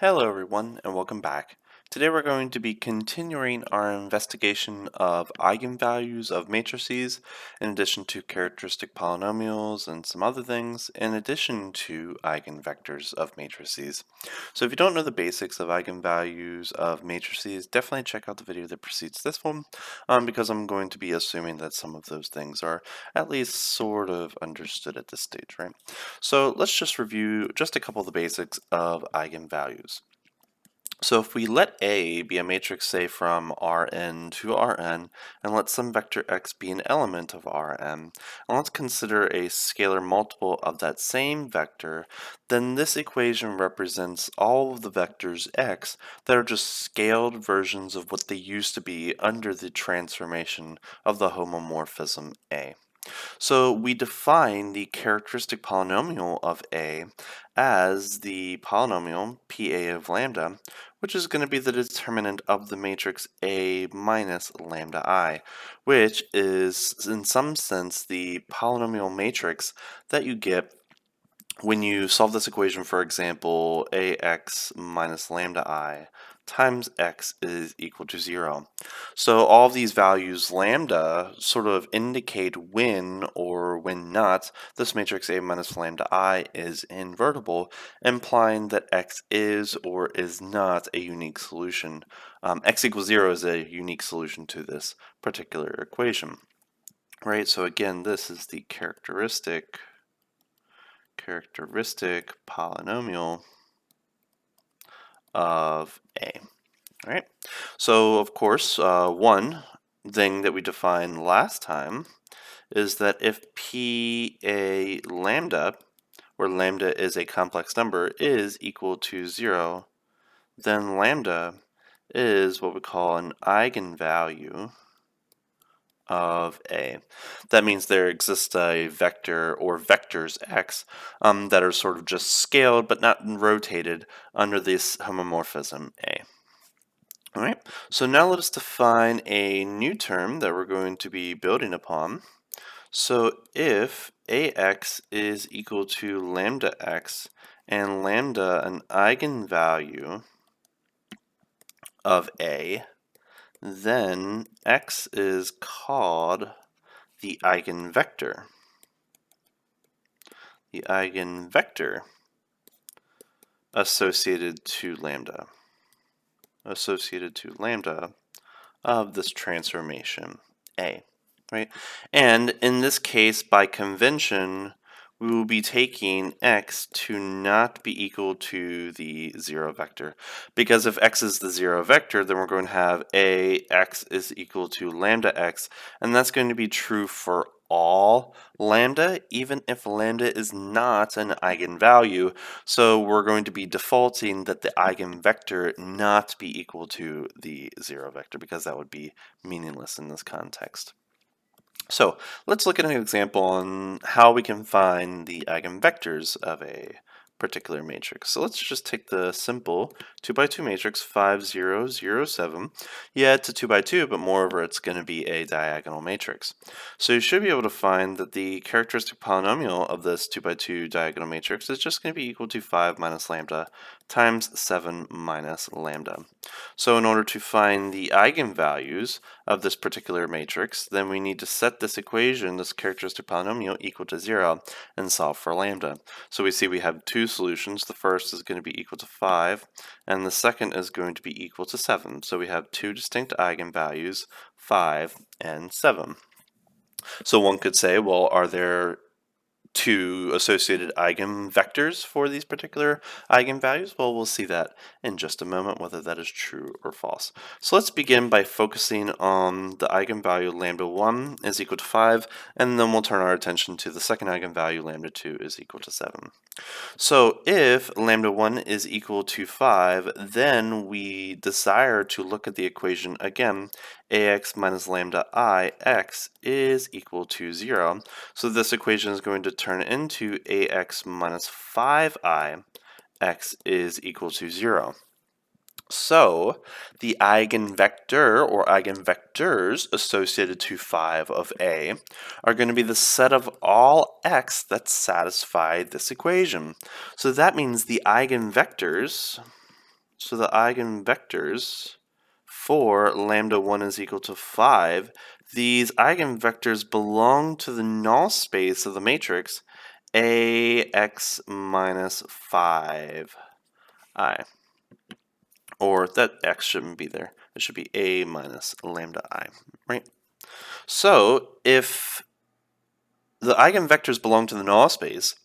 Hello everyone and welcome back. Today we're going to be continuing our investigation of eigenvalues of matrices in addition to characteristic polynomials and some other things in addition to eigenvectors of matrices. So if you don't know the basics of eigenvalues of matrices, definitely check out the video that precedes this one because I'm going to be assuming that some of those things are at least sort of understood at this stage, right? So let's just review just a couple of the basics of eigenvalues. So if we let A be a matrix, say, from Rn to Rn, and let some vector x be an element of Rn, and let's consider a scalar multiple of that same vector, then this equation represents all of the vectors x that are just scaled versions of what they used to be under the transformation of the homomorphism A. So we define the characteristic polynomial of A as the polynomial PA of lambda, which is going to be the determinant of the matrix A minus lambda I, which is in some sense the polynomial matrix that you get when you solve this equation. For example, ax minus lambda I times x is equal to 0. So all of these values lambda sort of indicate when or when not this matrix A minus lambda I is invertible, implying that x is or is not a unique solution. X equals 0 is a unique solution to this particular equation, right? So again, this is the characteristic polynomial of A. All right. So of course, one thing that we defined last time is that if PA lambda, where lambda is a complex number, is equal to 0, then lambda is what we call an eigenvalue of A. That means there exists a vector or vectors x that are sort of just scaled but not rotated under this homomorphism A. All right, so now let us define a new term that we're going to be building upon. So if ax is equal to lambda x and lambda an eigenvalue of A, then x is called the eigenvector. The eigenvector associated to lambda of this transformation A, right? And in this case, by convention, we will be taking x to not be equal to the 0 vector. Because if x is the 0 vector, then we're going to have ax is equal to lambda x, and that's going to be true for all lambda, even if lambda is not an eigenvalue. So we're going to be defaulting that the eigenvector not be equal to the 0 vector, because that would be meaningless in this context. So let's look at an example on how we can find the eigenvectors of a particular matrix. So let's just take the simple 2 by 2 matrix 5, 0, 0, 7. Yeah, it's a 2 by 2, but moreover it's going to be a diagonal matrix. So you should be able to find that the characteristic polynomial of this 2 by 2 diagonal matrix is just going to be equal to 5 minus lambda times 7 minus lambda. So in order to find the eigenvalues of this particular matrix, then we need to set this equation, this characteristic polynomial, equal to 0 and solve for lambda. So we see we have two solutions. The first is going to be equal to 5, and the second is going to be equal to 7. So we have two distinct eigenvalues, 5 and 7. So one could say, well, are there two associated eigenvectors for these particular eigenvalues? Well, we'll see that in just a moment, whether that is true or false. So let's begin by focusing on the eigenvalue lambda 1 is equal to 5, and then we'll turn our attention to the second eigenvalue lambda 2 is equal to 7. So if lambda 1 is equal to 5, then we desire to look at the equation again. Ax minus lambda I x is equal to 0. So this equation is going to turn into ax minus 5I x is equal to 0. So the eigenvector or eigenvectors associated to 5 of A are going to be the set of all x that satisfy this equation. So that means the eigenvectors So the eigenvectors for lambda 1 is equal to 5, these eigenvectors belong to the null space of the matrix ax minus 5i. Or that x shouldn't be there. It should be a minus lambda I, right? So if the eigenvectors belong to the null space,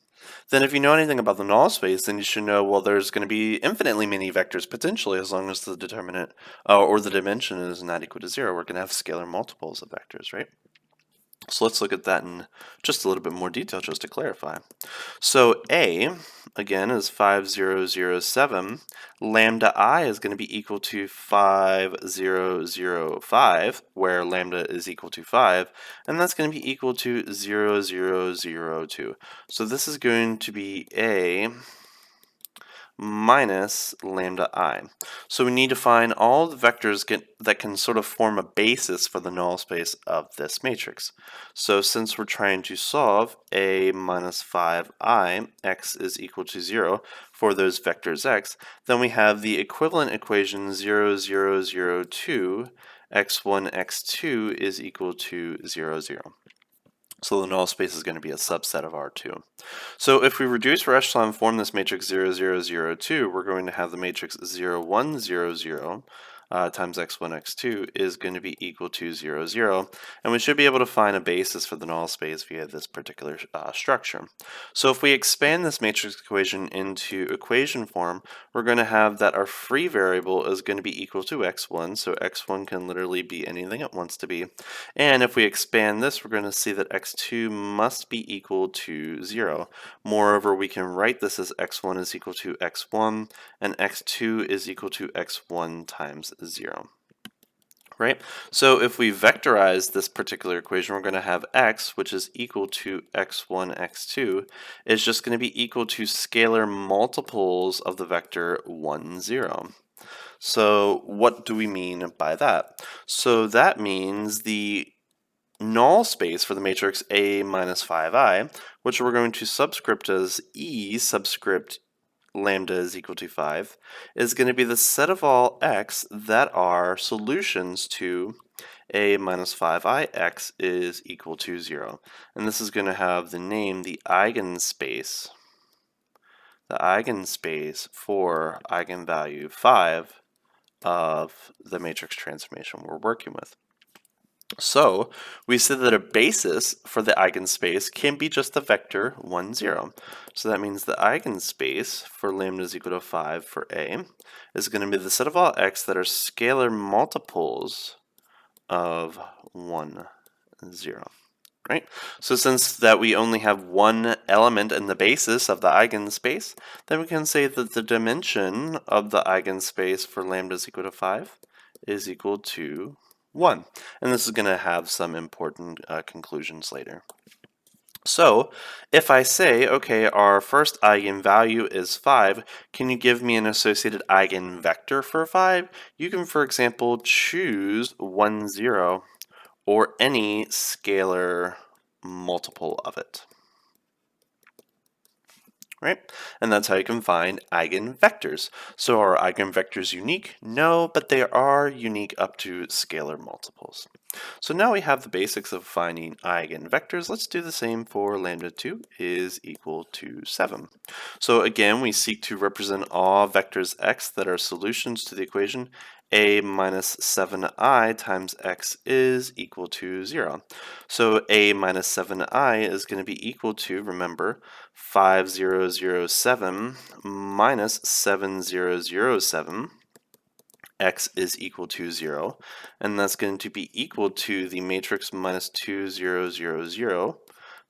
then if you know anything about the null space, then you should know, well, there's going to be infinitely many vectors potentially as long as the determinant or the dimension is not equal to 0. We're going to have scalar multiples of vectors, right? So let's look at that in just a little bit more detail just to clarify. So A, again, is 5007. Lambda I is going to be equal to 5005, where lambda is equal to 5, and that's going to be equal to 0002. So this is going to be A minus lambda I. So we need to find all the vectors that can sort of form a basis for the null space of this matrix. So since we're trying to solve A minus 5i, x is equal to 0 for those vectors x, then we have the equivalent equation 0002, x1, x2 is equal to 0, 0. So the null space is going to be a subset of R2. So if we reduce for echelon form this matrix 0, 0, 0, 2, we're going to have the matrix 0, 1, 0, 0 times x1, x2 is going to be equal to 0, 0. And we should be able to find a basis for the null space via this particular structure. So if we expand this matrix equation into equation form, we're going to have that our free variable is going to be equal to x1. So x1 can literally be anything it wants to be. And if we expand this, we're going to see that x2 must be equal to 0. Moreover, we can write this as x1 is equal to x1 and x2 is equal to x1 times 0. Right? So if we vectorize this particular equation, we're going to have x, which is equal to x1, x2, is just going to be equal to scalar multiples of the vector 1, 0. So what do we mean by that? So that means the null space for the matrix A minus 5i, which we're going to subscript as E subscript lambda is equal to 5, is going to be the set of all x that are solutions to A minus 5i, x is equal to 0. And this is going to have the name, the eigenspace for eigenvalue 5 of the matrix transformation we're working with. So we said that a basis for the eigenspace can be just the vector 1, 0. So that means the eigenspace for lambda is equal to 5 for A is going to be the set of all x that are scalar multiples of 1, 0. Right? So since that we only have one element in the basis of the eigenspace, then we can say that the dimension of the eigenspace for lambda is equal to 5 is equal to 1. And this is going to have some important conclusions later. So if I say, okay, our first eigenvalue is 5, can you give me an associated eigenvector for 5? You can, for example, choose 1, 0 or any scalar multiple of it. Right? And that's how you can find eigenvectors. So are eigenvectors unique? No, but they are unique up to scalar multiples. So now we have the basics of finding eigenvectors. Let's do the same for lambda 2 is equal to 7. So again, we seek to represent all vectors x that are solutions to the equation A minus 7i times x is equal to 0. So A minus 7i is going to be equal to, remember, 5007 minus 7007. X is equal to 0, and that's going to be equal to the matrix minus 2000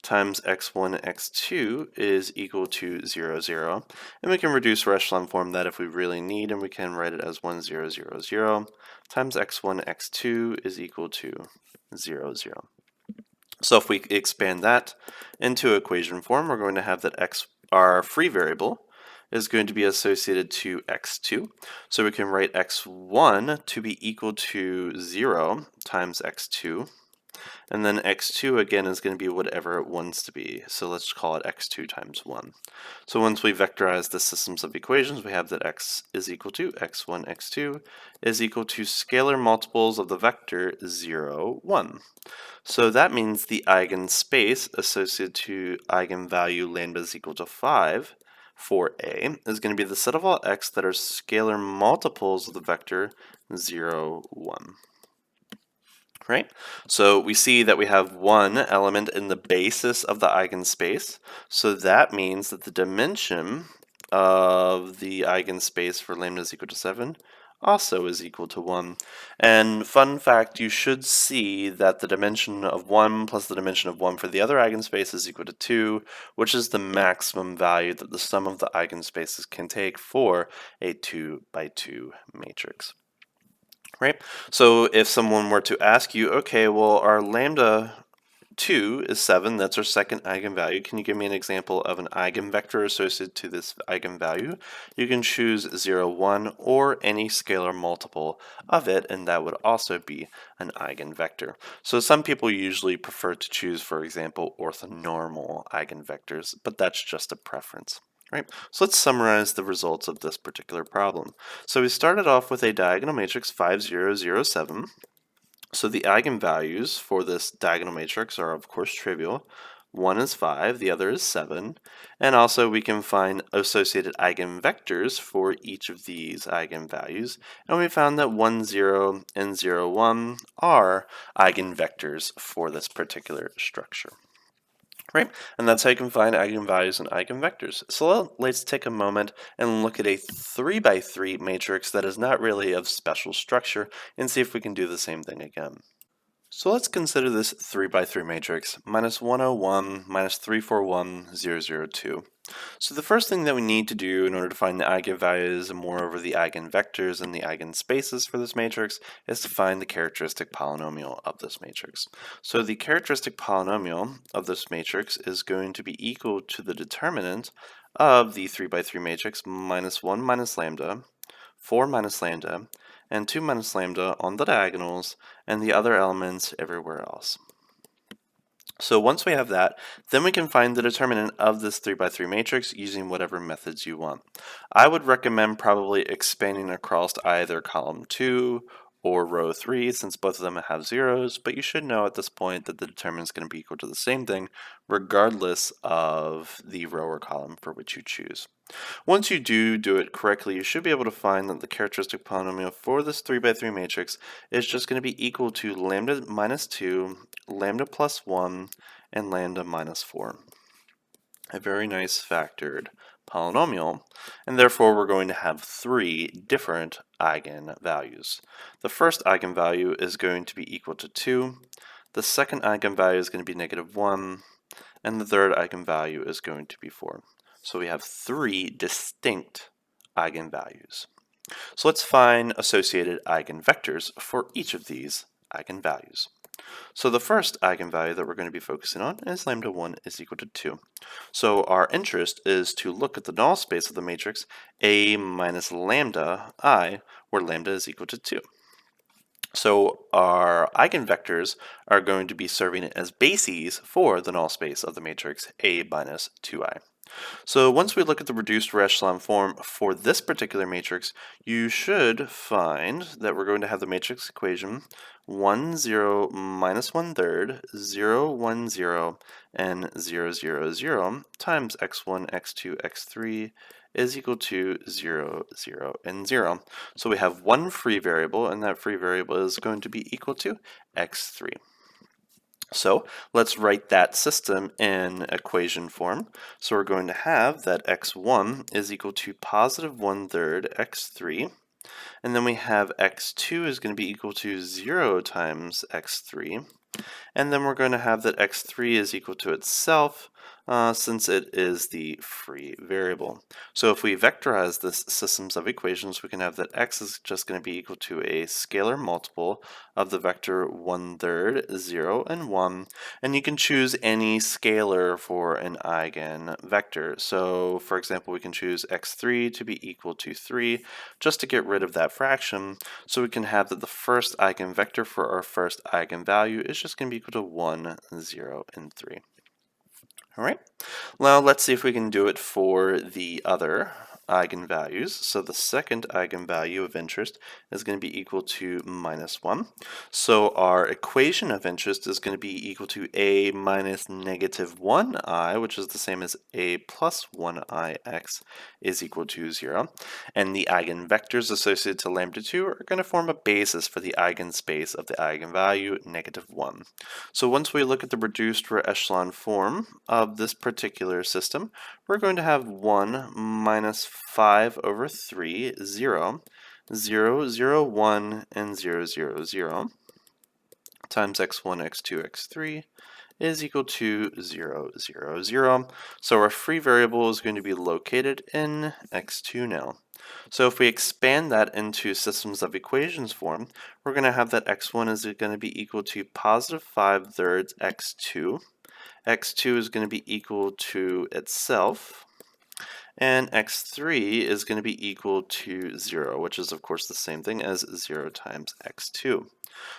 times x1, x2 is equal to 0, 0. And we can reduce for echelon form that if we really need, and we can write it as 1, 0, 0, 0 times x1, x2 is equal to 0, 0. So if we expand that into equation form, we're going to have that x, our free variable, is going to be associated to x2. So we can write x1 to be equal to 0 times x2. And then x2 again is going to be whatever it wants to be. So let's call it x2 times 1. So once we vectorize the systems of equations, we have that x is equal to x1, x2 is equal to scalar multiples of the vector 0, 1. So that means the eigenspace associated to eigenvalue lambda is equal to 5 for A is going to be the set of all x that are scalar multiples of the vector 0, 1. Right? So we see that we have one element in the basis of the eigenspace. So that means that the dimension of the eigenspace for lambda is equal to 7 also is equal to 1. And fun fact, you should see that the dimension of 1 plus the dimension of 1 for the other eigenspace is equal to 2, which is the maximum value that the sum of the eigenspaces can take for a 2 by 2 matrix. Right? So if someone were to ask you, okay, well, our lambda 2 is 7, that's our second eigenvalue. Can you give me an example of an eigenvector associated to this eigenvalue? You can choose 0, 1, or any scalar multiple of it, and that would also be an eigenvector. So some people usually prefer to choose, for example, orthonormal eigenvectors, but that's just a preference. Right. So let's summarize the results of this particular problem. So we started off with a diagonal matrix 5, 0, 0, 7. So the eigenvalues for this diagonal matrix are of course trivial. One is 5, the other is 7. And also we can find associated eigenvectors for each of these eigenvalues. And we found that 1, 0, and 0, 1 are eigenvectors for this particular structure. Right? And that's how you can find eigenvalues and eigenvectors. So let's take a moment and look at a 3 by 3 matrix that is not really of special structure and see if we can do the same thing again. So let's consider this 3 by 3 matrix, minus 101, minus 341, 0, 2. So the first thing that we need to do in order to find the eigenvalues and moreover the eigenvectors and the eigenspaces for this matrix is to find the characteristic polynomial of this matrix. So the characteristic polynomial of this matrix is going to be equal to the determinant of the 3 by 3 matrix minus 1 minus lambda, 4 minus lambda, and 2 minus lambda on the diagonals, and the other elements everywhere else. So once we have that, then we can find the determinant of this 3 by 3 matrix using whatever methods you want. I would recommend probably expanding across either column 2 or row 3 since both of them have zeros, but you should know at this point that the determinant is going to be equal to the same thing regardless of the row or column for which you choose. Once you do it correctly, you should be able to find that the characteristic polynomial for this 3 by 3 matrix is just going to be equal to lambda minus 2, lambda plus 1, and lambda minus 4. A very nice factored polynomial, and therefore we're going to have 3 different eigenvalues. The first eigenvalue is going to be equal to 2, the second eigenvalue is going to be negative 1, and the third eigenvalue is going to be 4. So we have 3 distinct eigenvalues. So let's find associated eigenvectors for each of these eigenvalues. So the first eigenvalue that we're going to be focusing on is lambda 1 is equal to 2. So our interest is to look at the null space of the matrix A minus lambda I, where lambda is equal to 2. So our eigenvectors are going to be serving as bases for the null space of the matrix A minus 2i. So once we look at the reduced echelon form for this particular matrix, you should find that we're going to have the matrix equation 1, 0, minus 1/3, 0, 1, 0, and 0, 0, 0 times x1, x2, x3 is equal to 0, 0, and 0. So we have one free variable, and that free variable is going to be equal to x3. So let's write that system in equation form. So we're going to have that x1 is equal to positive 1/3 x3. And then we have x2 is going to be equal to 0 times x3. And then we're going to have that x3 is equal to itself since it is the free variable. So if we vectorize this systems of equations, we can have that x is just going to be equal to a scalar multiple of the vector 1/3, 0, and 1. And you can choose any scalar for an eigenvector. So for example, we can choose x3 to be equal to 3 just to get rid of that fraction. So we can have that the first eigenvector for our first eigenvalue is just going to be equal to 1, 0, and 3. All right, now let's see if we can do it for the other eigenvalues. So the second eigenvalue of interest is going to be equal to -1. So our equation of interest is going to be equal to a minus -1i, which is the same as a plus 1ix is equal to 0. And the eigenvectors associated to lambda 2 are going to form a basis for the eigenspace of the eigenvalue -1. So once we look at the reduced echelon form of this particular system, we're going to have 1 minus 5 over 3, 0, 0, 0, 1, and 0, 0, 0, times x1, x2, x3 is equal to 0, 0, 0. So our free variable is going to be located in x2 now. So if we expand that into systems of equations form, we're going to have that x1 is going to be equal to positive 5/3 x2. x2 is going to be equal to itself. And x3 is going to be equal to 0, which is of course the same thing as 0 times x2.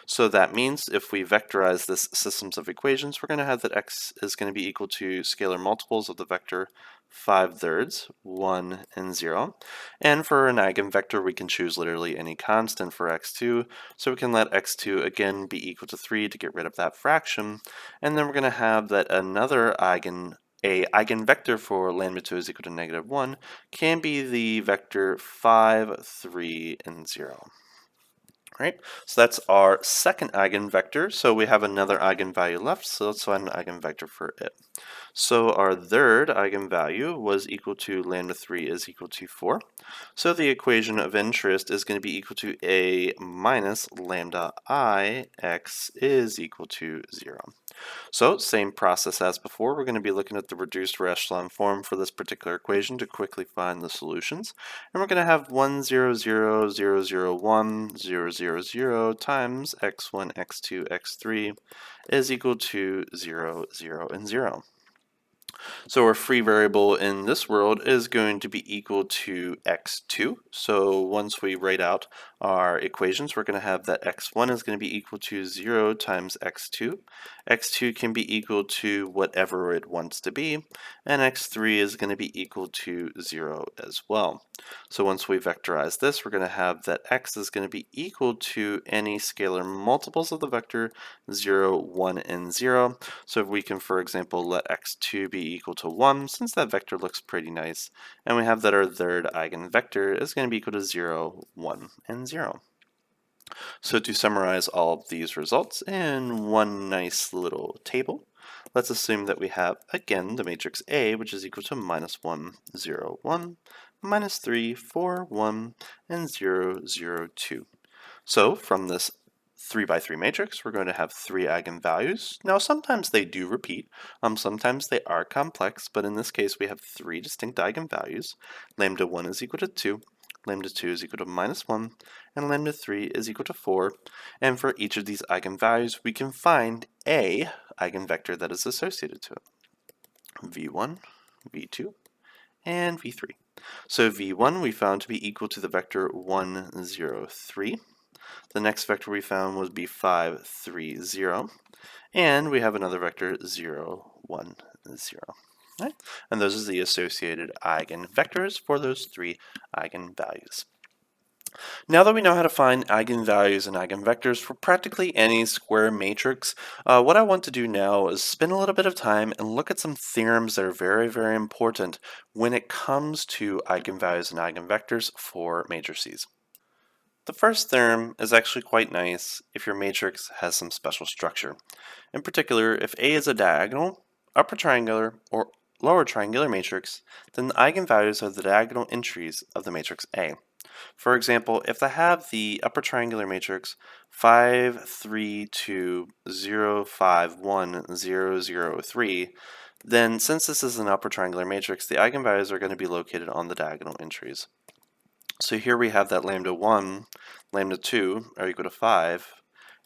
So that means if we vectorize this systems of equations, we're going to have that x is going to be equal to scalar multiples of the vector 5/3, 1, and 0. And for an eigenvector, we can choose literally any constant for x2. So we can let x2 again be equal to 3 to get rid of that fraction. And then we're going to have that another eigenvector for lambda 2 is equal to -1 can be the vector 5, 3, and 0. Right, so that's our second eigenvector. So we have another eigenvalue left, so let's find an eigenvector for it. So our third eigenvalue was equal to lambda 3 is equal to 4. So the equation of interest is going to be equal to a minus lambda I x is equal to 0. So same process as before, we're going to be looking at the reduced echelon form for this particular equation to quickly find the solutions. And we're going to have 1, 0, 0, 0, 0, 1, 0, 0, 0 times x1, x2, x3 is equal to 0, 0, and 0. So our free variable in this world is going to be equal to x2. So once we write out our equations, we're going to have that x1 is going to be equal to 0 times x2. x2 can be equal to whatever it wants to be, and x3 is going to be equal to 0 as well. So once we vectorize this, we're going to have that x is going to be equal to any scalar multiples of the vector 0, 1, and 0. So we can, for example, let x2 be equal to 1, since that vector looks pretty nice. And we have that our third eigenvector is going to be equal to 0, 1, and 0. So to summarize all of these results in one nice little table, let's assume that we have, again, the matrix A, which is equal to -1, 0, 1, -3, 4, 1, and 0, 0, 2. So from this 3 by 3 matrix, we're going to have 3 eigenvalues. Now sometimes they do repeat, sometimes they are complex, but in this case we have 3 distinct eigenvalues. Lambda 1 is equal to 2, lambda 2 is equal to -1, and lambda 3 is equal to 4. And for each of these eigenvalues, we can find a eigenvector that is associated to it. v1, v2, and v3. So v1 we found to be equal to the vector 1, 0, 3. The next vector we found would be 5, 3, 0. And we have another vector 0, 1, 0. Right? And those are the associated eigenvectors for those 3 eigenvalues. Now that we know how to find eigenvalues and eigenvectors for practically any square matrix, what I want to do now is spend a little bit of time and look at some theorems that are very, very important when it comes to eigenvalues and eigenvectors for matrices. The first theorem is actually quite nice if your matrix has some special structure. In particular, if A is a diagonal, upper triangular, or lower triangular matrix, then the eigenvalues are the diagonal entries of the matrix A. For example, if I have the upper triangular matrix 5, 3, 2, 0, 5, 1, 0, 0, 3, then since this is an upper triangular matrix, the eigenvalues are going to be located on the diagonal entries. So here we have that lambda 1, lambda 2 are equal to 5,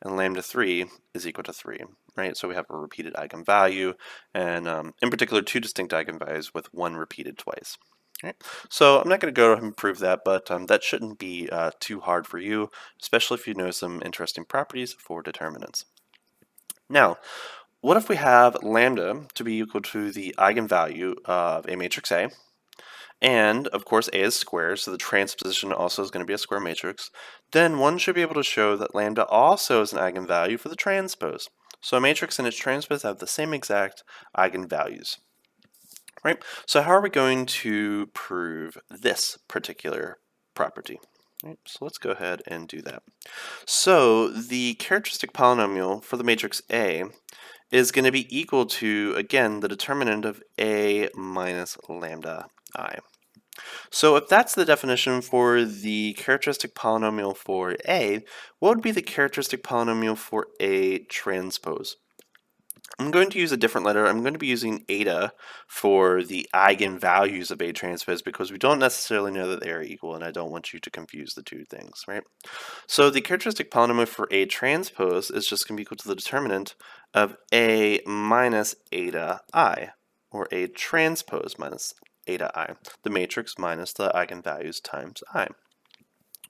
and lambda 3 is equal to 3, right? So we have a repeated eigenvalue, and in particular, two distinct eigenvalues with one repeated twice. Right. So I'm not going to go and prove that, but that shouldn't be too hard for you, especially if you know some interesting properties for determinants. Now, what if we have lambda to be equal to the eigenvalue of a matrix A, and of course A is square, so the transposition also is going to be a square matrix? Then one should be able to show that lambda also is an eigenvalue for the transpose. So a matrix and its transpose have the same exact eigenvalues. Right? So how are we going to prove this particular property? Right, so let's go ahead and do that. So the characteristic polynomial for the matrix A is going to be equal to, again, the determinant of A minus lambda I. So if that's the definition for the characteristic polynomial for A, what would be the characteristic polynomial for A transpose? I'm going to use a different letter. I'm going to be using eta for the eigenvalues of A transpose because we don't necessarily know that they are equal, and I don't want you to confuse the two things, right? So the characteristic polynomial for A transpose is just going to be equal to the determinant of A minus eta I, or A transpose minus eta I, the matrix minus the eigenvalues times I.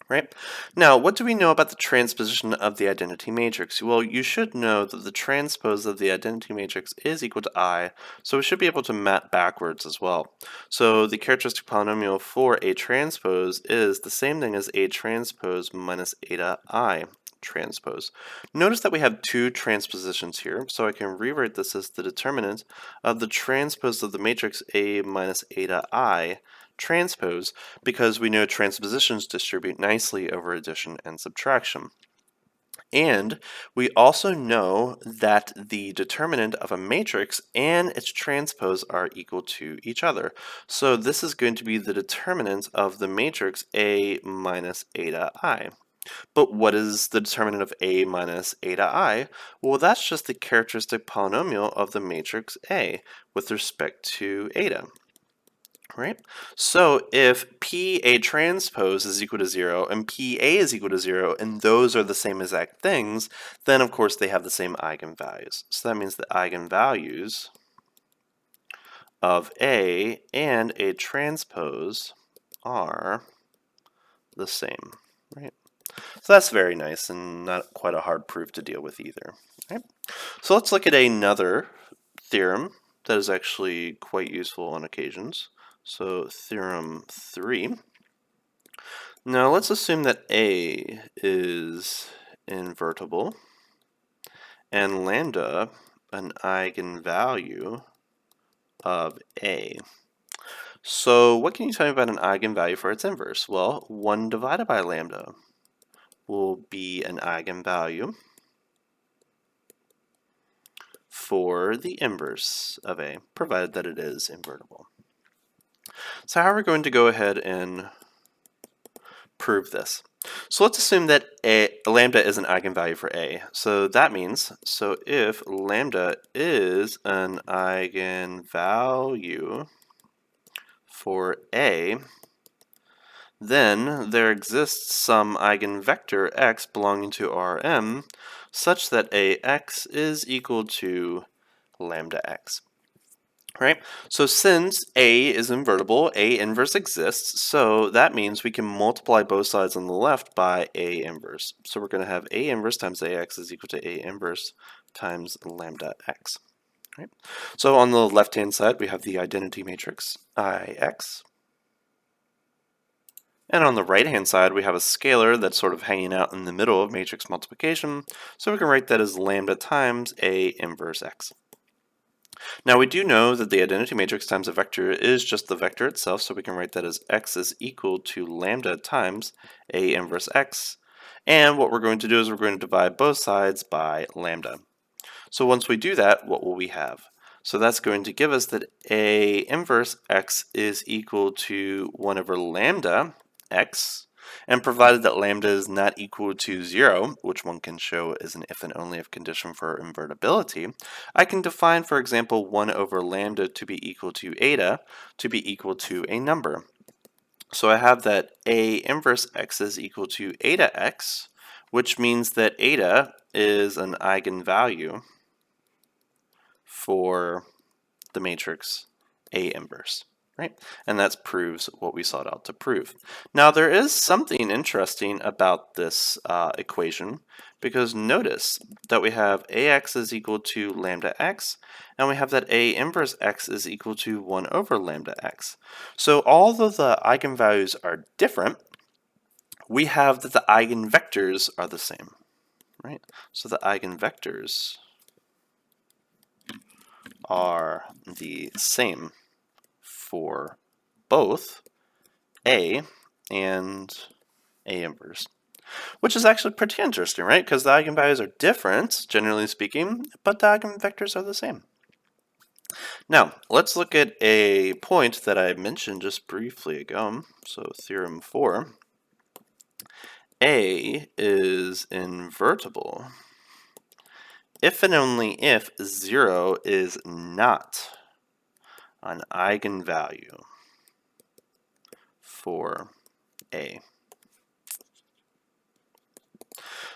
Right? Now, what do we know about the transposition of the identity matrix? Well, you should know that the transpose of the identity matrix is equal to I, so we should be able to map backwards as well. So the characteristic polynomial for A transpose is the same thing as A transpose minus eta I transpose. Notice that we have two transpositions here, so I can rewrite this as the determinant of the transpose of the matrix A minus eta I transpose, because we know transpositions distribute nicely over addition and subtraction. And we also know that the determinant of a matrix and its transpose are equal to each other. So this is going to be the determinant of the matrix A minus eta I. But what is the determinant of A minus eta I? Well, that's just the characteristic polynomial of the matrix A with respect to eta. Right? So if PA transpose is equal to 0 and PA is equal to 0, and those are the same exact things, then of course they have the same eigenvalues. So that means the eigenvalues of A and A transpose are the same. Right? So that's very nice and not quite a hard proof to deal with either. Right? So let's look at another theorem that is actually quite useful on occasions. So theorem 3. Now let's assume that A is invertible and lambda an eigenvalue of A. So what can you tell me about an eigenvalue for its inverse? Well, 1 divided by lambda will be an eigenvalue for the inverse of A, provided that it is invertible. So how are we going to go ahead and prove this? So let's assume that lambda is an eigenvalue for A. So that means, so if lambda is an eigenvalue for A, then there exists some eigenvector x belonging to Rm such that Ax is equal to lambda x. Right? So since A is invertible, A inverse exists, so that means we can multiply both sides on the left by A inverse. So we're going to have A inverse times AX is equal to A inverse times lambda x. Right? So on the left-hand side, we have the identity matrix, Ix. And on the right-hand side, we have a scalar that's sort of hanging out in the middle of matrix multiplication, so we can write that as lambda times A inverse x. Now we do know that the identity matrix times a vector is just the vector itself, so we can write that as x is equal to lambda times A inverse x. And what we're going to do is we're going to divide both sides by lambda. So once we do that, what will we have? So that's going to give us that A inverse x is equal to 1 over lambda x. And provided that lambda is not equal to 0, which one can show is an if and only if condition for invertibility, I can define, for example, 1 over lambda to be equal to eta to be equal to a number. So I have that A inverse x is equal to eta x, which means that eta is an eigenvalue for the matrix A inverse, right? And that proves what we sought out to prove. Now there is something interesting about this equation, because notice that we have ax is equal to lambda x, and we have that A inverse x is equal to 1 over lambda x. So although the eigenvalues are different, we have that the eigenvectors are the same, right? So the eigenvectors are the same for both A and A inverse, which is actually pretty interesting, right? Because the eigenvalues are different, generally speaking, but the eigenvectors are the same. Now, let's look at a point that I mentioned just briefly ago. So theorem 4. A is invertible if and only if 0 is not an eigenvalue for A.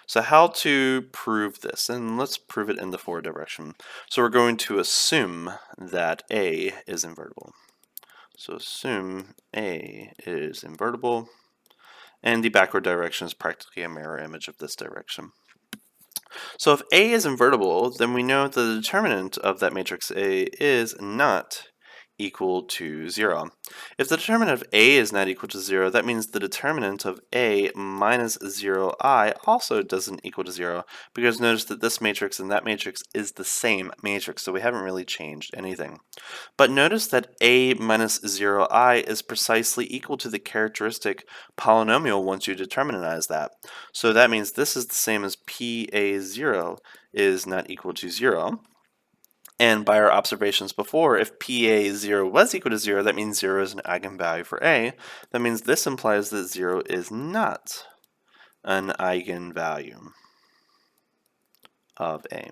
So how to prove this? And let's prove it in the forward direction. So we're going to assume that A is invertible. So assume A is invertible, and the backward direction is practically a mirror image of this direction. So if A is invertible, then we know the determinant of that matrix A is not equal to 0. If the determinant of A is not equal to 0, that means the determinant of A minus 0i also doesn't equal to 0, because notice that this matrix and that matrix is the same matrix, so we haven't really changed anything. But notice that A minus 0i is precisely equal to the characteristic polynomial once you determinatize that. So that means this is the same as PA0 is not equal to 0. And by our observations before, if PA0 was equal to 0, that means 0 is an eigenvalue for A. That means this implies that 0 is not an eigenvalue of A.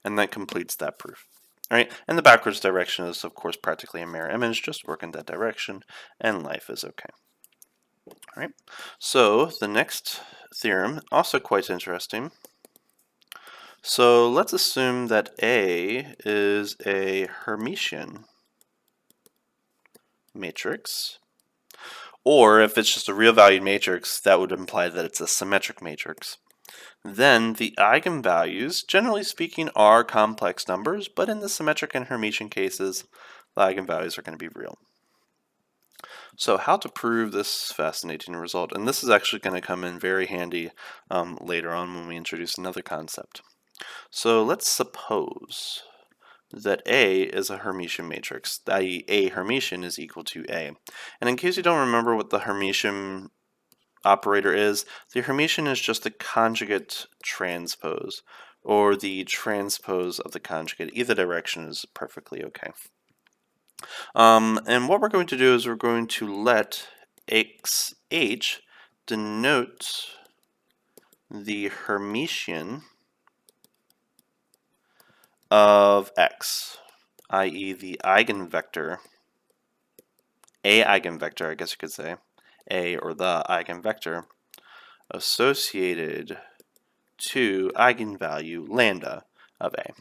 And that completes that proof. All right, and the backwards direction is, of course, practically a mirror image. Just work in that direction, and life is okay. All right, so the next theorem, also quite interesting. So let's assume that A is a Hermitian matrix, or if it's just a real valued matrix, that would imply that it's a symmetric matrix. Then the eigenvalues, generally speaking, are complex numbers, but in the symmetric and Hermitian cases, the eigenvalues are going to be real. So how to prove this fascinating result, and this is actually going to come in very handy later on when we introduce another concept. So let's suppose that A is a Hermitian matrix, i.e. A Hermitian is equal to A. And in case you don't remember what the Hermitian operator is, the Hermitian is just the conjugate transpose, or the transpose of the conjugate. Either direction is perfectly okay. And what we're going to do is we're going to let XH denote the Hermitian of X, i.e. the eigenvector, a eigenvector, I guess you could say, a or the eigenvector, associated to eigenvalue lambda of A.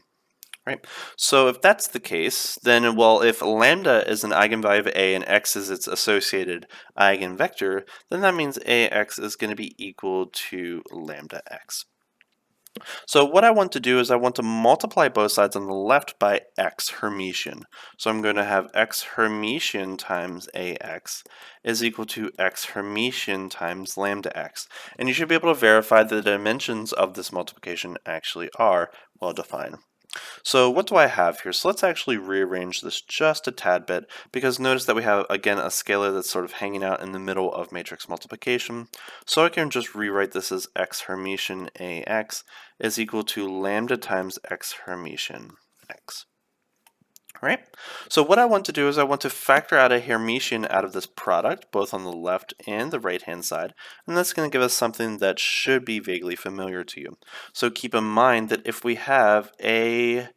Right? So if that's the case, then, well, if lambda is an eigenvalue of A and X is its associated eigenvector, then that means AX is going to be equal to lambda X. So what I want to do is I want to multiply both sides on the left by x Hermitian. So I'm going to have x Hermitian times ax is equal to x Hermitian times lambda x. And you should be able to verify that the dimensions of this multiplication actually are well defined. So what do I have here? So let's actually rearrange this just a tad bit, because notice that we have, again, a scalar that's sort of hanging out in the middle of matrix multiplication. So I can just rewrite this as x Hermitian ax is equal to lambda times x Hermitian x. right? So what I want to do is I want to factor out a Hermitian out of this product, both on the left and the right-hand side, and that's going to give us something that should be vaguely familiar to you. So keep in mind that if we have A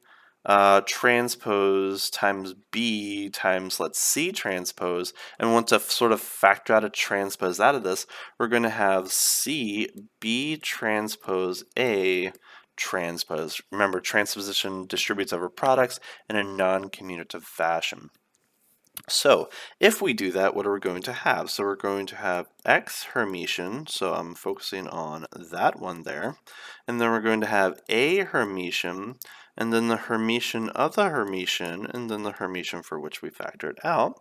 transpose times B times, let's C transpose, and want to sort of factor out a transpose out of this, we're going to have C B transpose A transpose. Remember, transposition distributes over products in a non-commutative fashion. So if we do that, what are we going to have? So we're going to have X Hermitian, so I'm focusing on that one there, and then we're going to have A Hermitian, and then the Hermitian of the Hermitian, and then the Hermitian for which we factored out.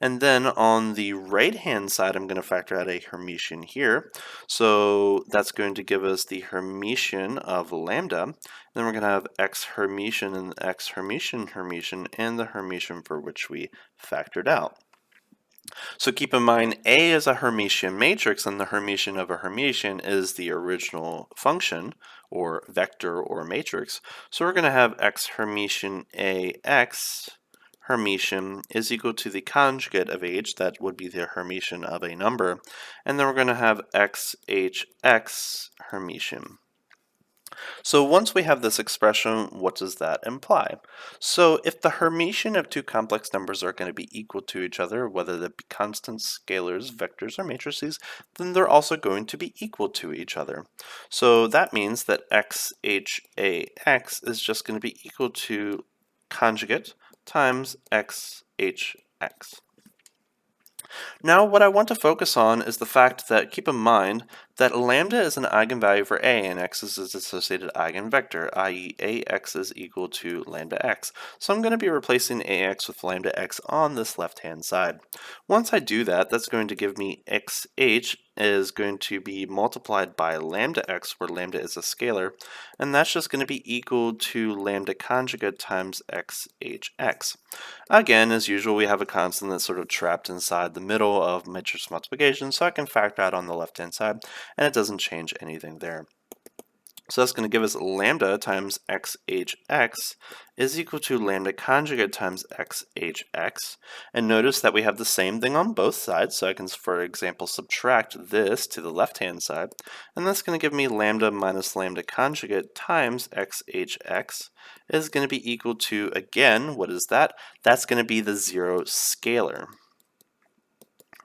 And then on the right-hand side, I'm going to factor out a Hermitian here. So that's going to give us the Hermitian of lambda. Then we're going to have X Hermitian and X Hermitian Hermitian and the Hermitian for which we factored out. So keep in mind, A is a Hermitian matrix, and the Hermitian of a Hermitian is the original function, or vector, or matrix. So we're going to have X Hermitian AX Hermitian is equal to the conjugate of H, that would be the Hermitian of a number, and then we're going to have XHX Hermitian. So once we have this expression, what does that imply? So if the Hermitian of two complex numbers are going to be equal to each other, whether they be constants, scalars, vectors, or matrices, then they're also going to be equal to each other. So that means that XHAX is just going to be equal to conjugate times XHX. Now what I want to focus on is the fact that, keep in mind, that lambda is an eigenvalue for A and X is its associated eigenvector, i.e. AX is equal to lambda X. So I'm going to be replacing AX with lambda X on this left-hand side. Once I do that, that's going to give me XH is going to be multiplied by lambda X, where lambda is a scalar, and that's just going to be equal to lambda conjugate times XHX. Again, as usual, we have a constant that's sort of trapped inside the middle of matrix multiplication, so I can factor out on the left-hand side, and it doesn't change anything there. So that's going to give us lambda times XHX is equal to lambda conjugate times XHX. And notice that we have the same thing on both sides, so I can, for example, subtract this to the left-hand side, and that's going to give me lambda minus lambda conjugate times XHX is going to be equal to, again, what is that? That's going to be the zero scalar.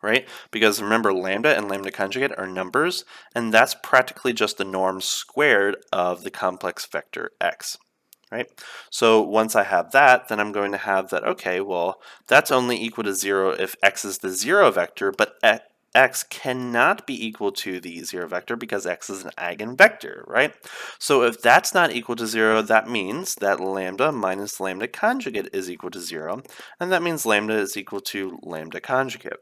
Right? Because remember, lambda and lambda conjugate are numbers, and that's practically just the norm squared of the complex vector x. Right? So once I have that, then I'm going to have that, okay, well, that's only equal to 0 if x is the 0 vector, but x cannot be equal to the 0 vector because x is an eigenvector, right? So if that's not equal to 0, that means that lambda minus lambda conjugate is equal to 0, and that means lambda is equal to lambda conjugate.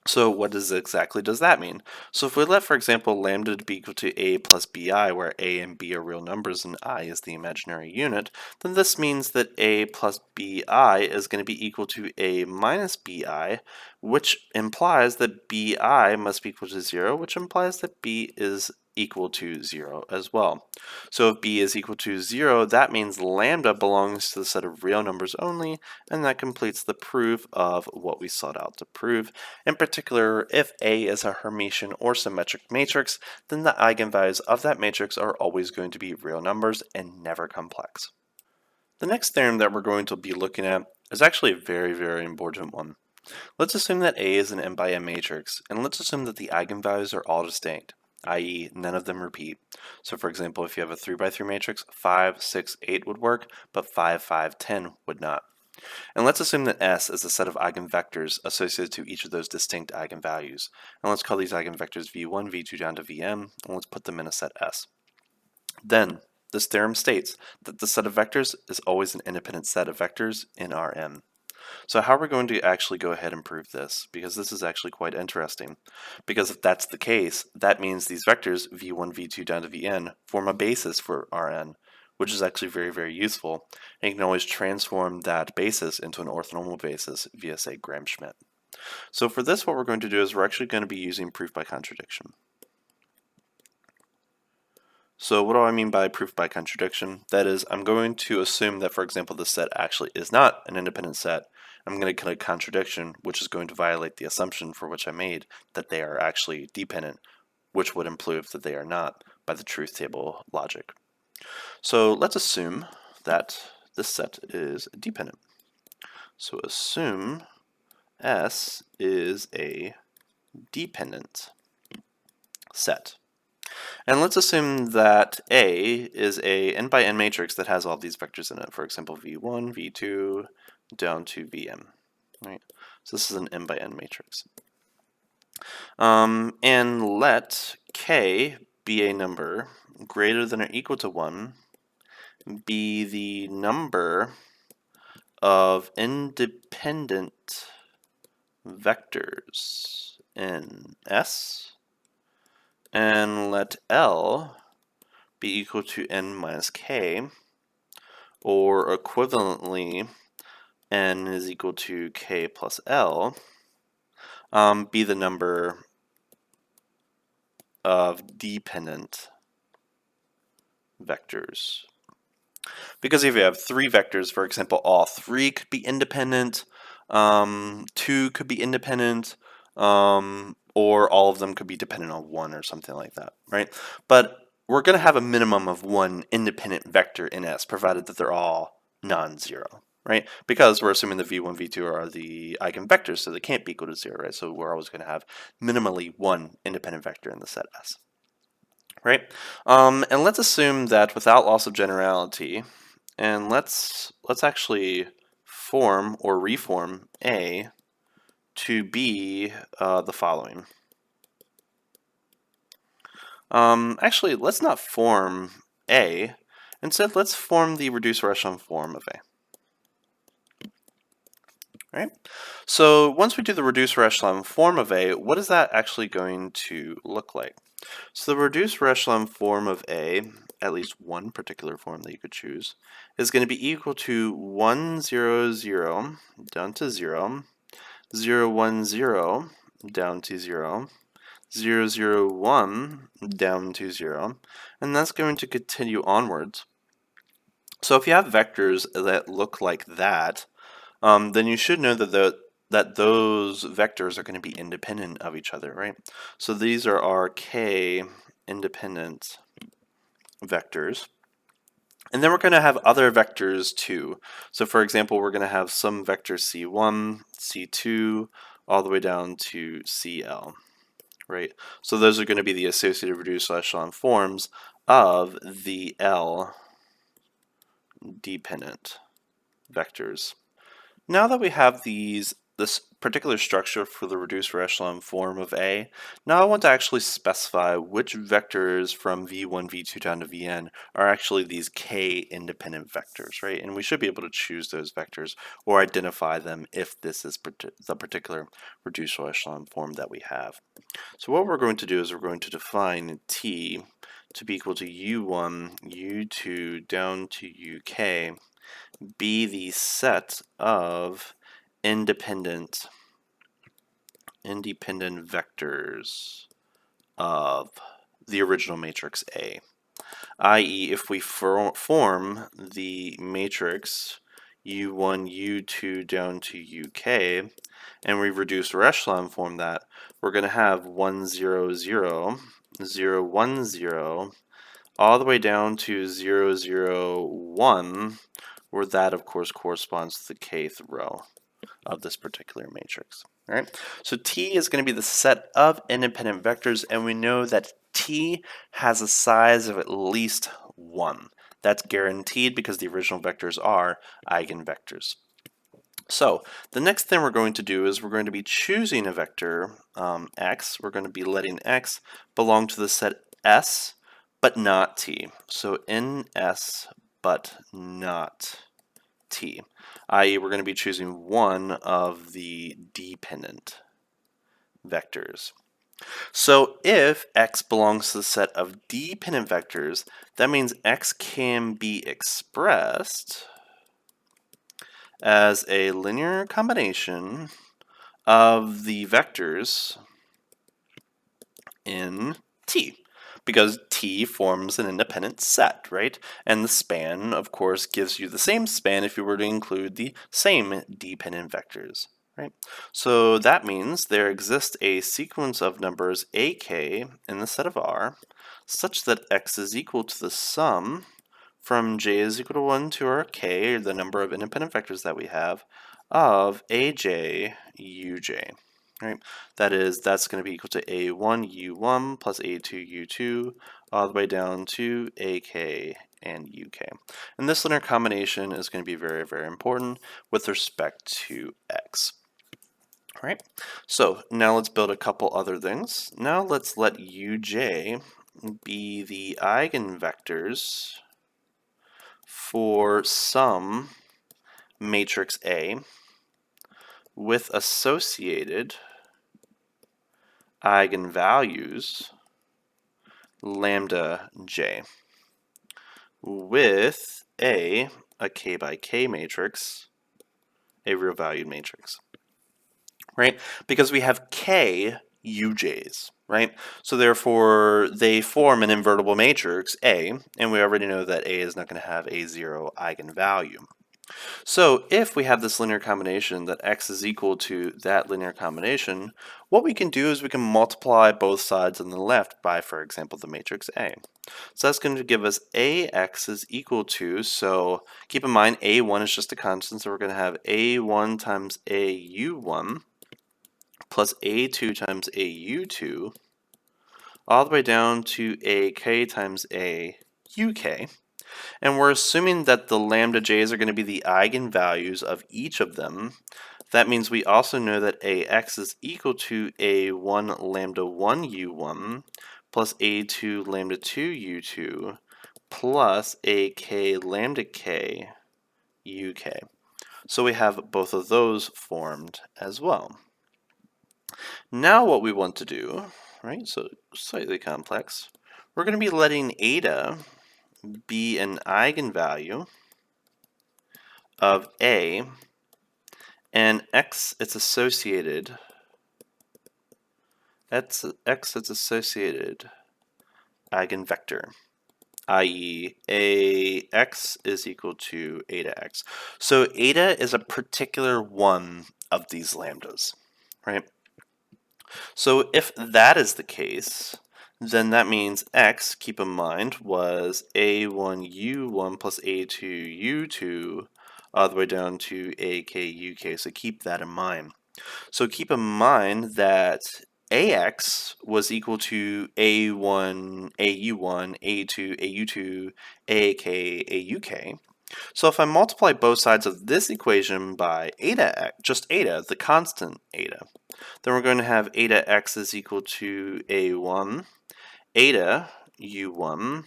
So what exactly does that mean? So if we let, for example, lambda to be equal to a plus bi, where a and b are real numbers and I is the imaginary unit, then this means that a plus bi is going to be equal to a minus bi, which implies that bi must be equal to 0, which implies that b is equal to 0 as well. So if b is equal to 0, that means lambda belongs to the set of real numbers only, and that completes the proof of what we sought out to prove. In particular, if A is a Hermitian or symmetric matrix, then the eigenvalues of that matrix are always going to be real numbers and never complex. The next theorem that we're going to be looking at is actually a very, very important one. Let's assume that A is an n by n matrix, and let's assume that the eigenvalues are all distinct, i.e. none of them repeat. So for example, if you have a 3 by 3 matrix, 5, 6, 8 would work, but 5, 5, 10 would not. And let's assume that S is a set of eigenvectors associated to each of those distinct eigenvalues. And let's call these eigenvectors v1, v2 down to vm, and let's put them in a set S. Then, this theorem states that the set of vectors is always an independent set of vectors in Rn. So how are we going to actually go ahead and prove this? Because this is actually quite interesting. Because if that's the case, that means these vectors, v1, v2 down to vn, form a basis for Rn, which is actually very, very useful. And you can always transform that basis into an orthonormal basis via, say, Gram-Schmidt. So for this, what we're going to do is we're actually going to be using proof by contradiction. So what do I mean by proof by contradiction? That is, I'm going to assume that, for example, this set actually is not an independent set. I'm going to get a contradiction, which is going to violate the assumption for which I made that they are actually dependent, which would imply that they are not by the truth table logic. So let's assume that this set is dependent. So assume S is a dependent set. And let's assume that A is a n by n matrix that has all these vectors in it. For example, v1, v2, down to vm. Right? So this is an n by n matrix. And let k be a number greater than or equal to 1 be the number of independent vectors in S, and let L be equal to n minus k, or equivalently, n is equal to k plus L, be the number of dependent vectors. Because if you have 3 vectors, for example, all 3 could be independent, 2 could be independent, or all of them could be dependent on 1 or something like that, right? But we're going to have a minimum of 1 independent vector in S, provided that they're all non-zero, right? Because we're assuming the v1, v2 are the eigenvectors, so they can't be equal to 0, right? So we're always going to have minimally 1 independent vector in the set S, right? And let's assume that without loss of generality, and let's actually form or reform A to be the following. Actually, let's not form A. Instead, let's form the reducer echelon form of A. Right? So once we do the reducer echelon form of A, what is that actually going to look like? So the reducer echelon form of A, at least one particular form that you could choose, is going to be equal to 1, 0, 0 down to 0, 0, 1, 0 down to 0, 0, 0, 1 down to 0, and that's going to continue onwards. So if you have vectors that look like that, then you should know that those vectors are going to be independent of each other, right? So these are our k independent vectors. And then we're going to have other vectors too. So for example, we're going to have some vector c1, c2, all the way down to cl, right? So those are going to be the associated reduced echelon forms of the L dependent vectors. Now that we have this particular structure for the reducer echelon form of A, now I want to actually specify which vectors from v1, v2 down to vn are actually these k independent vectors, right? And we should be able to choose those vectors or identify them if this is the particular reducer echelon form that we have. So what we're going to do is we're going to define T to be equal to u1, u2 down to uk be the set of independent vectors of the original matrix A, i.e. if we form the matrix u1, u2 down to uk, and we reduce our echelon form that, we're going to have 1, 0, 0, 0, 1, 0, all the way down to 0, 0, 1, where that, of course, corresponds to the kth row of this particular matrix. All right? So T is going to be the set of independent vectors, and we know that T has a size of at least 1. That's guaranteed because the original vectors are eigenvectors. So the next thing we're going to do is we're going to be choosing a vector, x. We're going to be letting x belong to the set S, but not T. So in S, but not T, i.e. we're going to be choosing one of the dependent vectors. So if x belongs to the set of dependent vectors, that means x can be expressed as a linear combination of the vectors in T, because T forms an independent set, right? And the span, of course, gives you the same span if you were to include the same dependent vectors, right? So that means there exists a sequence of numbers ak in the set of R such that x is equal to the sum from j is equal to 1 to our k, or the number of independent vectors that we have, of aj, uj. Right? That's going to be equal to a1, u1 plus a2, u2, all the way down to ak and uk. And this linear combination is going to be very, very important with respect to x. All right, so now let's build a couple other things. Now let's let uj be the eigenvectors for some matrix A with associated eigenvalues lambda j with a k by k matrix, a real valued matrix, right? Because we have k uj's, right? So therefore they form an invertible matrix A, and we already know that A is not going to have a zero eigenvalue. So if we have this linear combination that x is equal to that linear combination, what we can do is we can multiply both sides on the left by, for example, the matrix A. So that's going to give us ax is equal to, so keep in mind a1 is just a constant, so we're going to have a1 times au1 plus a2 times au2 all the way down to ak times auk. And we're assuming that the lambda j's are going to be the eigenvalues of each of them. That means we also know that ax is equal to a1 lambda 1 u1 plus a2 lambda 2 u2 plus ak lambda k uk. So we have both of those formed as well. Now what we want to do, right, so slightly complex, we're going to be letting eta be an eigenvalue of A, and x its associated eigenvector, i.e. ax is equal to eta x. So eta is a particular one of these lambdas, right? So if that is the case, then that means x, keep in mind, was a1 u1 plus a2 u2 all the way down to ak uk, so keep that in mind. So keep in mind that ax was equal to a1 au1 a2 au2 ak auk. So if I multiply both sides of this equation by eta, just eta, the constant eta, then we're going to have eta x is equal to a1 eta u1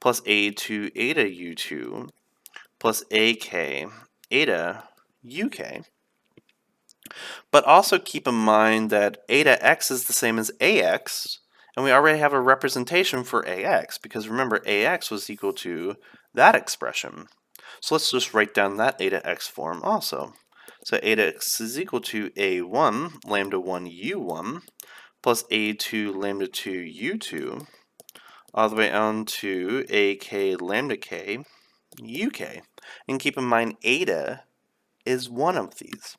plus a2 eta u2 plus ak eta uk. But also keep in mind that eta x is the same as ax, and we already have a representation for ax, because remember ax was equal to that expression. So let's just write down that eta x form also. So eta x is equal to a1 lambda 1 u1 plus a2 lambda 2 u2 all the way on to ak lambda k uk. And keep in mind eta is one of these.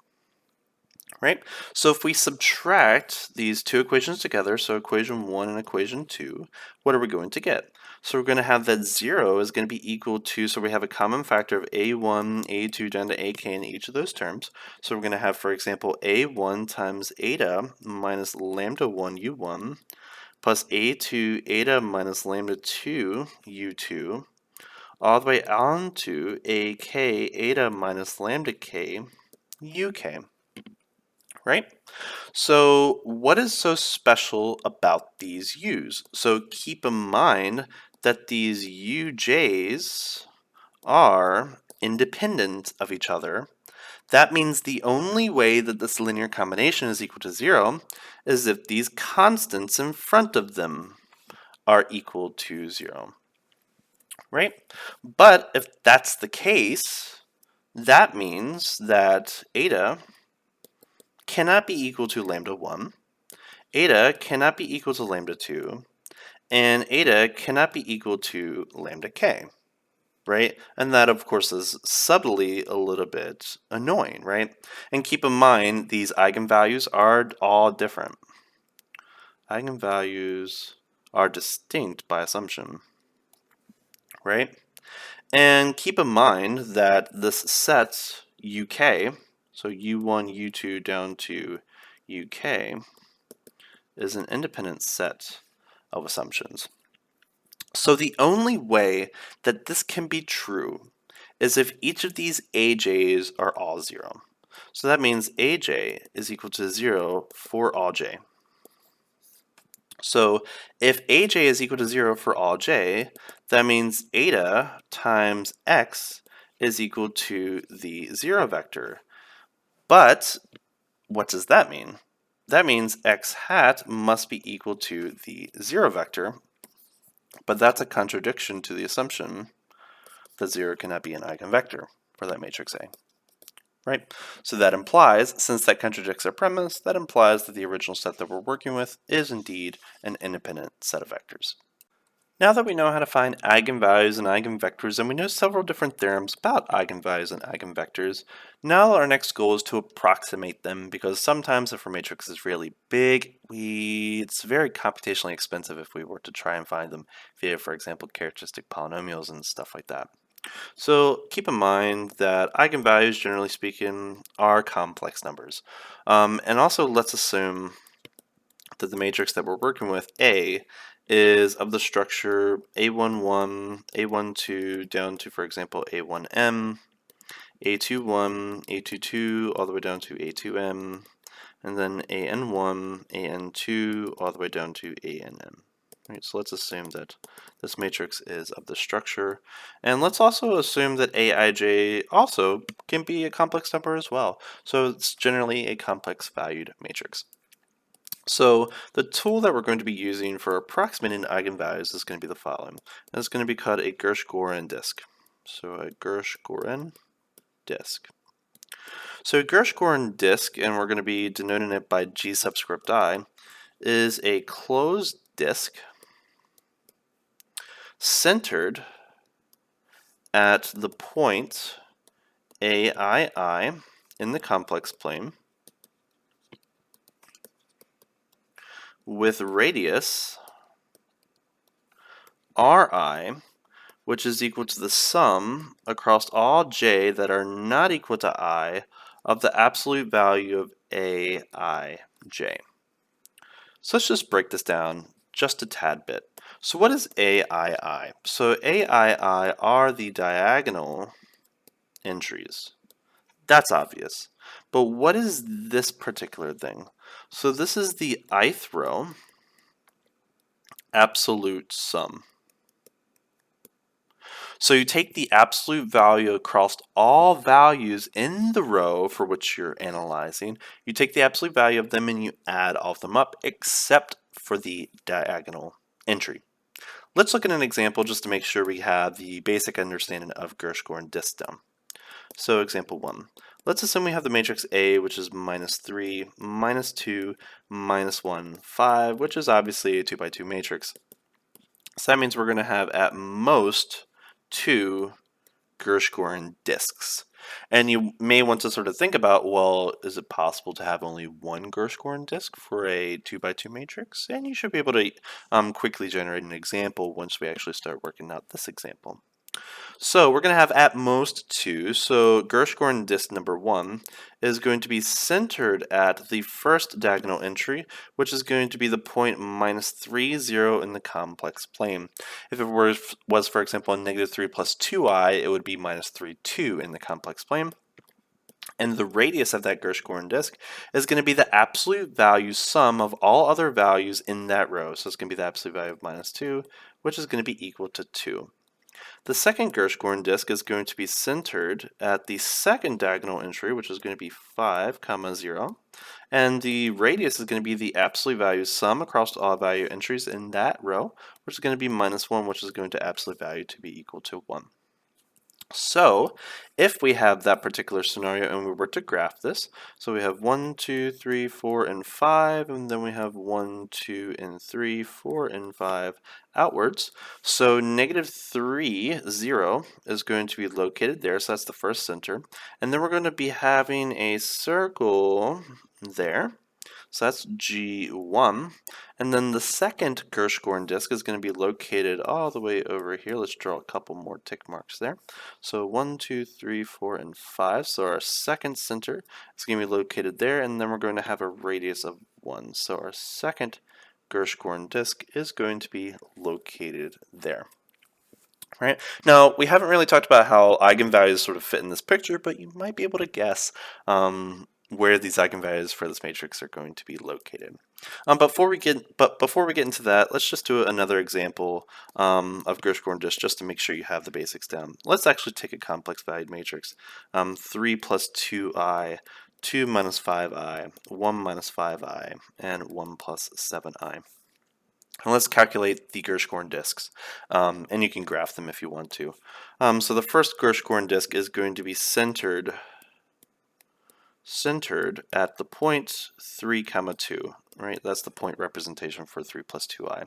Right? So if we subtract these two equations together, so equation 1 and equation 2, what are we going to get? So we're going to have that 0 is going to be equal to, so we have a common factor of a1, a2 down to ak in each of those terms. So we're going to have, for example, a1 times eta minus lambda 1 u1 plus a2 eta minus lambda 2 u2 all the way on to ak eta minus lambda k uk. Right? So what is so special about these u's? So keep in mind that these uj's are independent of each other. That means the only way that this linear combination is equal to 0 is if these constants in front of them are equal to 0. Right? But if that's the case, that means that eta cannot be equal to lambda 1, eta cannot be equal to lambda 2, And eta cannot be equal to lambda k, right? And that, of course, is subtly a little bit annoying, right? And keep in mind, these eigenvalues are all different. Eigenvalues are distinct by assumption, right? And keep in mind that this set UK, so U1, U2 down to UK, is an independent set of assumptions. So the only way that this can be true is if each of these AJs are all 0. So that means AJ is equal to 0 for all j. So if AJ is equal to 0 for all j, that means eta times x is equal to the 0 vector. But what does that mean? That means x hat must be equal to the 0 vector, but that's a contradiction to the assumption that 0 cannot be an eigenvector for that matrix A. Right? So that implies, since that contradicts our premise, that implies that the original set that we're working with is indeed an independent set of vectors. Now that we know how to find eigenvalues and eigenvectors, and we know several different theorems about eigenvalues and eigenvectors, now our next goal is to approximate them, because sometimes if our matrix is really big, it's very computationally expensive if we were to try and find them via, for example, characteristic polynomials and stuff like that. So keep in mind that eigenvalues, generally speaking, are complex numbers. And also let's assume that the matrix that we're working with, A, is of the structure A11, A12 down to, for example, A1m, A21, A22, all the way down to A2m, and then AN1, AN2, all the way down to ANM. Right, so let's assume that this matrix is of the structure, and let's also assume that Aij also can be a complex number as well. So it's generally a complex valued matrix. So the tool that we're going to be using for approximating eigenvalues is going to be the following. And it's going to be called a Gershgorin disk. So a Gershgorin disk. So a Gershgorin disk, and we're going to be denoting it by G subscript I, is a closed disk centered at the point AII in the complex plane with radius Ri, which is equal to the sum across all j that are not equal to I of the absolute value of Aij. So let's just break this down just a tad bit. So what is AII? So AII are the diagonal entries. That's obvious. But what is this particular thing? So this is the ith row absolute sum. So you take the absolute value across all values in the row for which you're analyzing. You take the absolute value of them and you add all of them up except for the diagonal entry. Let's look at an example just to make sure we have the basic understanding of Gershgorin disk down. So example 1. Let's assume we have the matrix A, which is -3, -2, -1, 5, which is obviously a 2 by 2 matrix. So that means we're going to have at most 2 Gershgorin disks. And you may want to sort of think about, well, is it possible to have only one Gershgorin disk for a 2 by 2 matrix? And you should be able to quickly generate an example once we actually start working out this example. So we're going to have at most 2. So Gershgorin disk number 1 is going to be centered at the first diagonal entry, which is going to be the point -3, 0 in the complex plane. If it was for example, a -3 plus 2i, it would be -3, 2 in the complex plane. And the radius of that Gershgorin disk is going to be the absolute value sum of all other values in that row. So it's going to be the absolute value of -2, which is going to be equal to 2. The second Gershgorin disk is going to be centered at the second diagonal entry, which is going to be 5, 0. And the radius is going to be the absolute value sum across all value entries in that row, which is going to be -1, which is going to absolute value to be equal to 1. So if we have that particular scenario and we were to graph this, so we have 1, 2, 3, 4, and 5, and then we have 1, 2, and 3, 4, and 5 outwards. So -3, 0 is going to be located there, so that's the first center. And then we're going to be having a circle there. So that's G1. And then the second Gershgorin disk is going to be located all the way over here. Let's draw a couple more tick marks there. So 1, 2, 3, 4, and 5. So our second center is going to be located there, and then we're going to have a radius of 1. So our second Gershgorin disk is going to be located there. Right. Now, we haven't really talked about how eigenvalues sort of fit in this picture, but you might be able to guess where these eigenvalues for this matrix are going to be located. Before we get into that, let's just do another example of Gershgorin just to make sure you have the basics down. Let's actually take a complex valued matrix. 3 plus 2i, 2 minus 5i, 1 minus 5i, and 1 plus 7i. And let's calculate the Gershgorin disks, and you can graph them if you want to. So the first Gershgorin disk is going to be centered at the point 3, 2, right? That's the point representation for 3 plus 2i.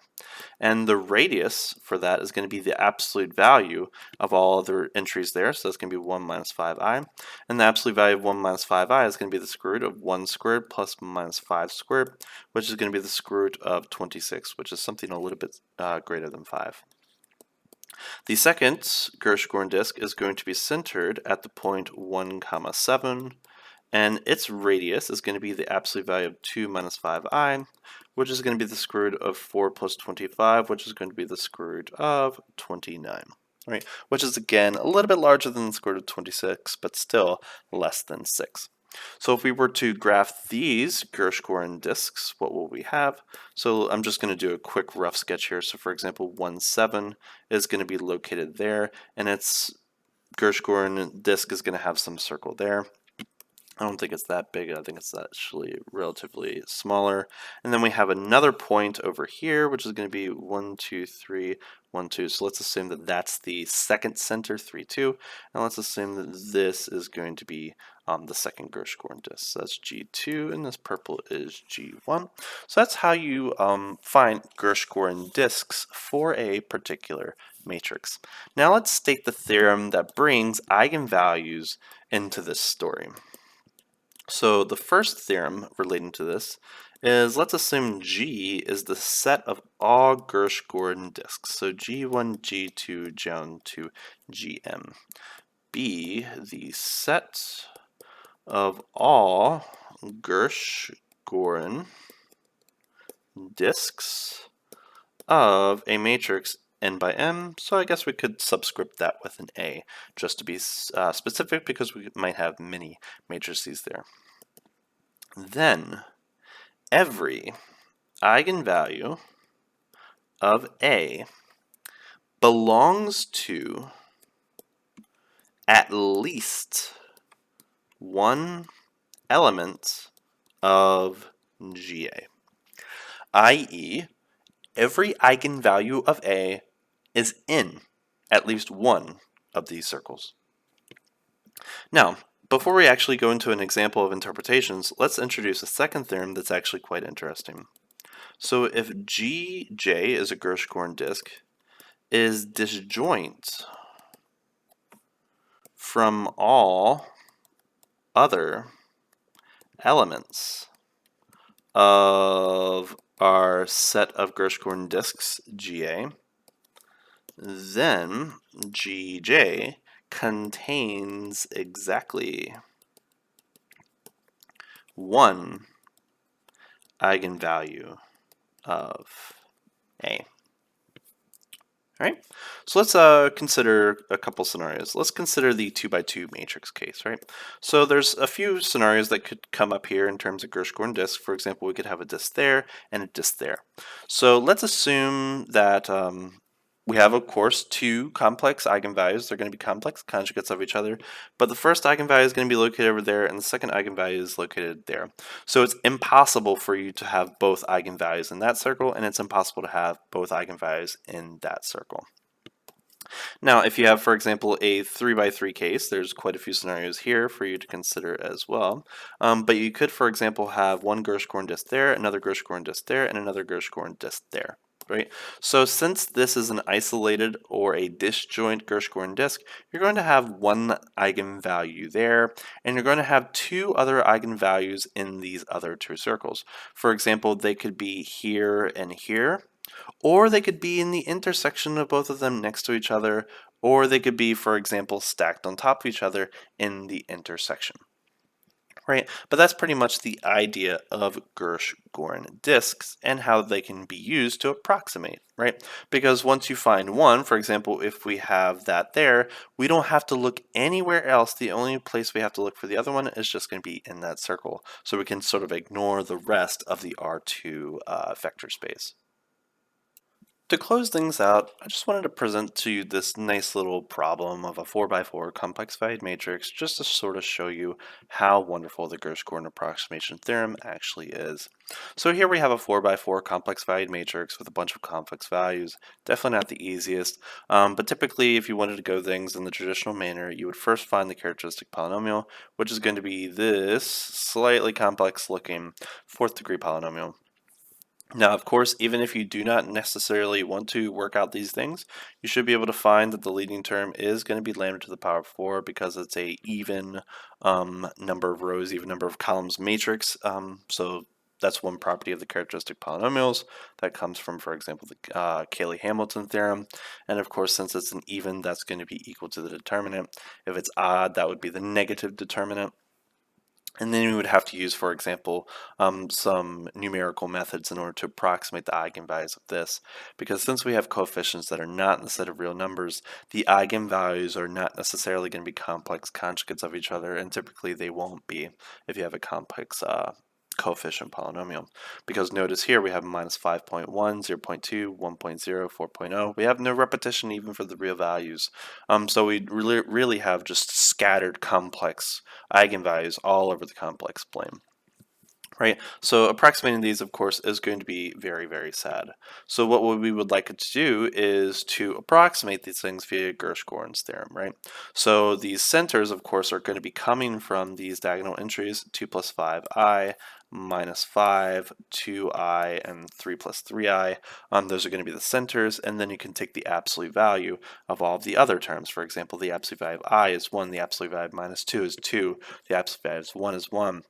And the radius for that is going to be the absolute value of all other entries there, so that's going to be 1 minus 5i. And the absolute value of 1 minus 5i is going to be the square root of 1 squared plus minus 5 squared, which is going to be the square root of 26, which is something a little bit greater than 5. The second Gershgorin disk is going to be centered at the point 1, 7, and its radius is going to be the absolute value of 2 minus 5i, which is going to be the square root of 4 plus 25, which is going to be the square root of 29, right? Which is, again, a little bit larger than the square root of 26, but still less than 6. So if we were to graph these Gershgorin disks, what will we have? So I'm just going to do a quick rough sketch here. So for example, 1, 7 is going to be located there, and its Gershgorin disk is going to have some circle there. I don't think it's that big. I think it's actually relatively smaller. And then we have another point over here, which is going to be 1, 2, 3, 1, 2. So let's assume that that's the second center, 3, 2. And let's assume that this is going to be the second Gershgorin disk. So that's G2, and this purple is G1. So that's how you find Gershgorin disks for a particular matrix. Now let's state the theorem that brings eigenvalues into this story. So the first theorem relating to this is, let's assume G is the set of all Gershgorin disks. So G1, G2, down to Gm. B, the set of all Gershgorin disks of a matrix n by m, so I guess we could subscript that with an a, just to be specific, because we might have many matrices there. Then every eigenvalue of a belongs to at least one element of GA, i.e., every eigenvalue of a is in at least one of these circles. Now, before we actually go into an example of interpretations, let's introduce a second theorem that's actually quite interesting. So if Gj is a Gershgorin disk, is disjoint from all other elements of our set of Gershgorin disks, Ga, then Gj contains exactly one eigenvalue of A. Right? So let's consider a couple scenarios. Let's consider the 2 by 2 matrix case, right? So there's a few scenarios that could come up here in terms of Gershgorin disks. For example, we could have a disk there and a disk there. So let's assume that we have, of course, two complex eigenvalues. They're going to be complex conjugates of each other, but the first eigenvalue is going to be located over there, and the second eigenvalue is located there. So it's impossible for you to have both eigenvalues in that circle, and it's impossible to have both eigenvalues in that circle. Now, if you have, for example, a 3 by 3 case, there's quite a few scenarios here for you to consider as well. But you could, for example, have one Gershgorin disk there, another Gershgorin disk there, and another Gershgorin disk there. Right? So since this is an isolated or a disjoint Gershgorin disk, you're going to have one eigenvalue there, and you're going to have two other eigenvalues in these other two circles. For example, they could be here and here, or they could be in the intersection of both of them next to each other, or they could be, for example, stacked on top of each other in the intersection. Right, but that's pretty much the idea of Gershgorin disks and how they can be used to approximate, right? Because once you find one, for example, if we have that there, we don't have to look anywhere else. The only place we have to look for the other one is just going to be in that circle. So we can sort of ignore the rest of the R2 vector space. To close things out, I just wanted to present to you this nice little problem of a 4 by 4 complex valued matrix just to sort of show you how wonderful the Gershgorin approximation theorem actually is. So here we have a 4 by 4 complex valued matrix with a bunch of complex values. Definitely not the easiest, but typically if you wanted to go things in the traditional manner, you would first find the characteristic polynomial, which is going to be this slightly complex looking fourth degree polynomial. Now, of course, even if you do not necessarily want to work out these things, you should be able to find that the leading term is going to be lambda to the power of 4 because it's a even number of rows, even number of columns matrix. So that's one property of the characteristic polynomials that comes from, for example, the Cayley-Hamilton theorem. And of course, since it's an even, that's going to be equal to the determinant. If it's odd, that would be the negative determinant. And then we would have to use, for example, some numerical methods in order to approximate the eigenvalues of this. Because since we have coefficients that are not in the set of real numbers, the eigenvalues are not necessarily going to be complex conjugates of each other, and typically they won't be if you have a complex coefficient polynomial. Because notice here we have minus 5.1, 0.2, 1.0, 4.0. We have no repetition even for the real values. So we really have just scattered complex eigenvalues all over the complex plane. Right, so approximating these, of course, is going to be very, very sad. So what we would like it to do is to approximate these things via Gershgorin's theorem, right? So these centers, of course, are going to be coming from these diagonal entries, 2 plus 5i, minus 5, 2i, and 3 plus 3i. Those are going to be the centers, and then you can take the absolute value of all of the other terms. For example, the absolute value of I is 1, the absolute value of minus 2 is 2, the absolute value of 1 is 1.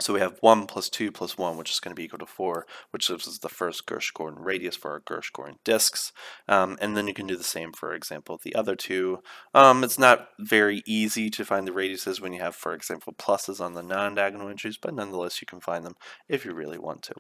So we have 1 plus 2 plus 1, which is going to be equal to 4, which gives us the first Gershgorin radius for our Gershgorin disks. And then you can do the same, for example, the other two. It's not very easy to find the radiuses when you have, for example, pluses on the non-diagonal entries, but nonetheless you can find them if you really want to.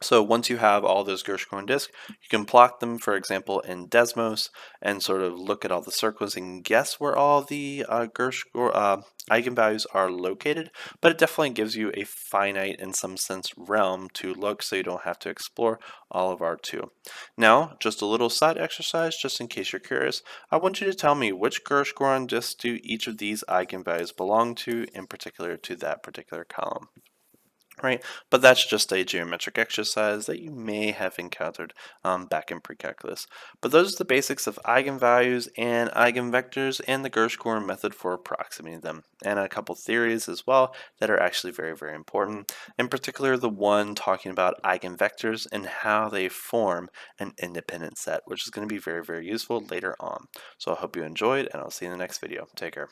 So once you have all those Gershgorin disks, you can plot them, for example, in Desmos and sort of look at all the circles and guess where all the eigenvalues are located, but it definitely gives you a finite, in some sense, realm to look so you don't have to explore all of R2. Now, just a little side exercise, just in case you're curious, I want you to tell me which Gershgorin disk do each of these eigenvalues belong to, in particular to that particular column. Right, but that's just a geometric exercise that you may have encountered back in pre-calculus. But those are the basics of eigenvalues and eigenvectors and the Gershgorin method for approximating them, and a couple theories as well that are actually very, very important. In particular, the one talking about eigenvectors and how they form an independent set, which is going to be very, very useful later on. So I hope you enjoyed, and I'll see you in the next video. Take care.